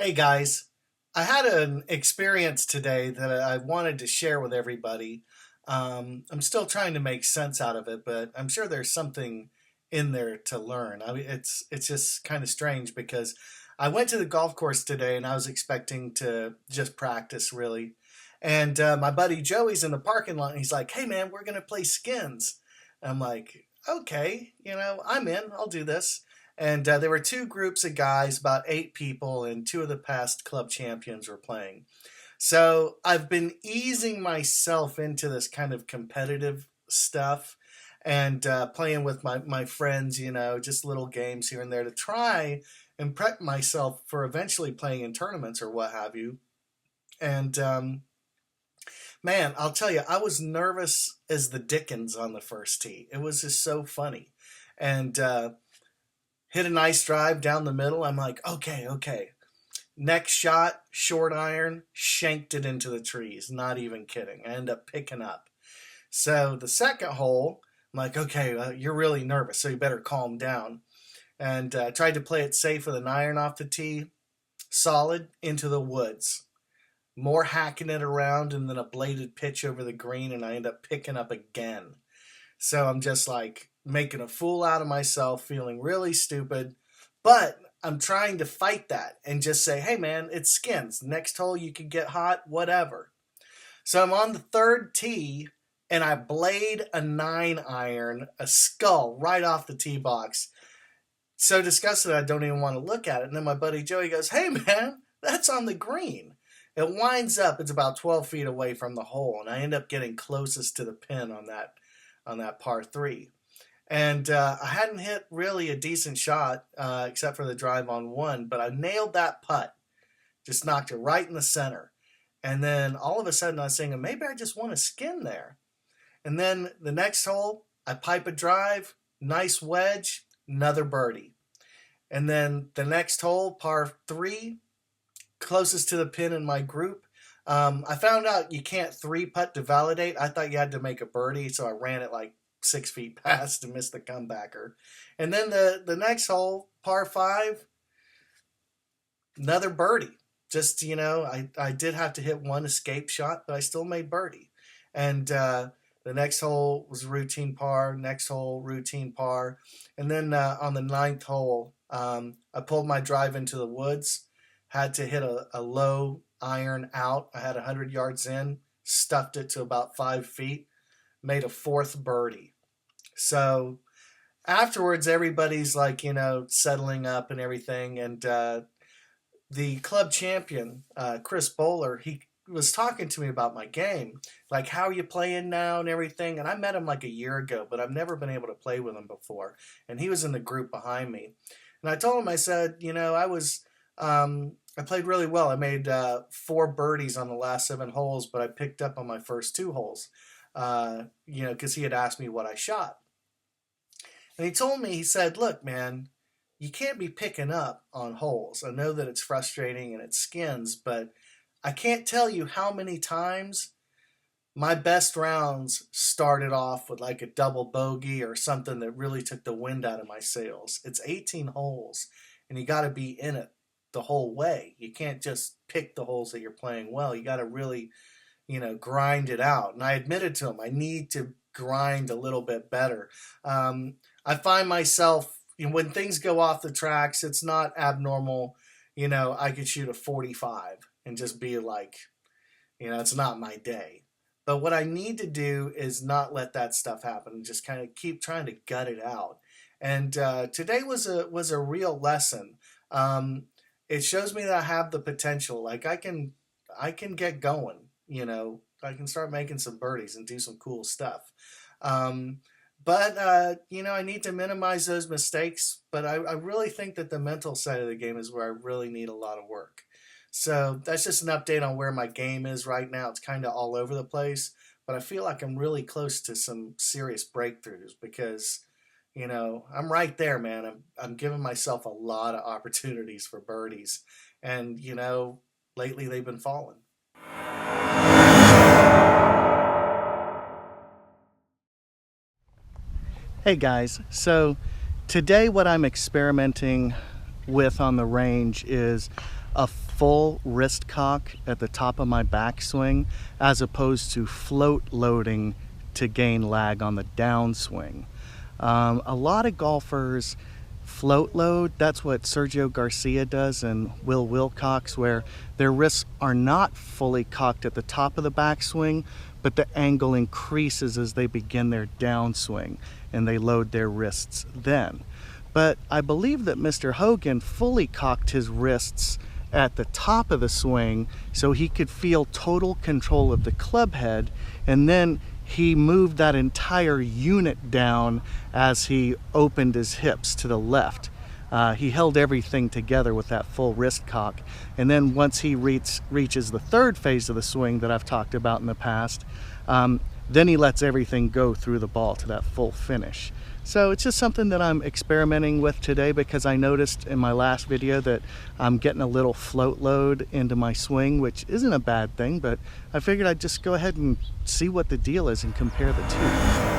Hey guys, I had an experience today that I wanted to share with everybody. I'm still trying to make sense out of it, but I'm sure there's something in there to learn. I mean, it's just kind of strange because I went to the golf course today and I was expecting to just practice really. And my buddy Joey's in the parking lot and he's like, "Hey man, we're gonna play skins." I'm like, "Okay, I'm in. I'll do this." And there were two groups of guys, about 8 people, and two of the past club champions were playing. So I've been easing myself into this kind of competitive stuff and playing with my friends, just little games here and there to try and prep myself for eventually playing in tournaments or what have you. And man, I'll tell you, I was nervous as the dickens on the first tee. It was just so funny. And hit a nice drive down the middle. I'm like, okay, okay. Next shot, short iron, shanked it into the trees. Not even kidding. I end up picking up. So the second hole, I'm like, okay, you're really nervous, so you better calm down. And tried to play it safe with an iron off the tee, solid into the woods. More hacking it around and then a bladed pitch over the green, and I end up picking up again. So I'm just like making a fool out of myself, feeling really stupid. But I'm trying to fight that and just say, hey man, it's skins. Next hole you can get hot, whatever. So I'm on the third tee and I blade a 9-iron, a skull right off the tee box. So disgusted I don't even want to look at it. And then my buddy Joey goes, hey man, that's on the green. It winds up, it's about 12 feet away from the hole, and I end up getting closest to the pin on that par three. And I hadn't hit really a decent shot except for the drive on one, but I nailed that putt. Just knocked it right in the center. And then all of a sudden I was thinking, maybe I just want to skin there. And then the next hole, I pipe a drive, nice wedge, another birdie. And then the next hole, par three, closest to the pin in my group. I found out you can't three-putt to validate. I thought you had to make a birdie, so I ran it like 6 feet past to miss the comebacker. And then the next hole, par five, another birdie. Just, I did have to hit one escape shot, but I still made birdie. And the next hole was routine par, next hole routine par. And then on the ninth hole, I pulled my drive into the woods, had to hit a low iron out. I had 100 yards in, stuffed it to about 5 feet, made a fourth birdie. So afterwards, everybody's like, settling up and everything. And the club champion, Chris Bowler, he was talking to me about my game, like, how are you playing now and everything. And I met him like a year ago, but I've never been able to play with him before. And he was in the group behind me. And I told him, I said, I played really well. I made 4 birdies on the last 7 holes, but I picked up on my first 2 holes, because he had asked me what I shot. And he told me, he said, look, man, you can't be picking up on holes. I know that it's frustrating and it skins, but I can't tell you how many times my best rounds started off with like a double bogey or something that really took the wind out of my sails. It's 18 holes, and you got to be in it the whole way. You can't just pick the holes that you're playing well. You got to really, grind it out. And I admitted to him, I need to grind a little bit better. I find myself, when things go off the tracks, it's not abnormal. I could shoot a 45 and just be like, it's not my day. But what I need to do is not let that stuff happen and just kind of keep trying to gut it out. And today was a real lesson. It shows me that I have the potential. Like I can get going. I can start making some birdies and do some cool stuff. But I need to minimize those mistakes. But I really think that the mental side of the game is where I really need a lot of work. So that's just an update on where my game is right now. It's kind of all over the place, but I feel like I'm really close to some serious breakthroughs because, I'm right there, man. I'm giving myself a lot of opportunities for birdies, and lately they've been falling. Hey guys, so today what I'm experimenting with on the range is a full wrist cock at the top of my backswing as opposed to float loading to gain lag on the downswing. A lot of golfers float load. That's what Sergio Garcia does and Will Wilcox, where their wrists are not fully cocked at the top of the backswing, but the angle increases as they begin their downswing and they load their wrists then. But I believe that Mr. Hogan fully cocked his wrists at the top of the swing so he could feel total control of the club head, and then he moved that entire unit down as he opened his hips to the left. He held everything together with that full wrist cock, and then once he reaches the third phase of the swing that I've talked about in the past, then he lets everything go through the ball to that full finish. So it's just something that I'm experimenting with today, because I noticed in my last video that I'm getting a little float load into my swing, which isn't a bad thing, but I figured I'd just go ahead and see what the deal is and compare the two.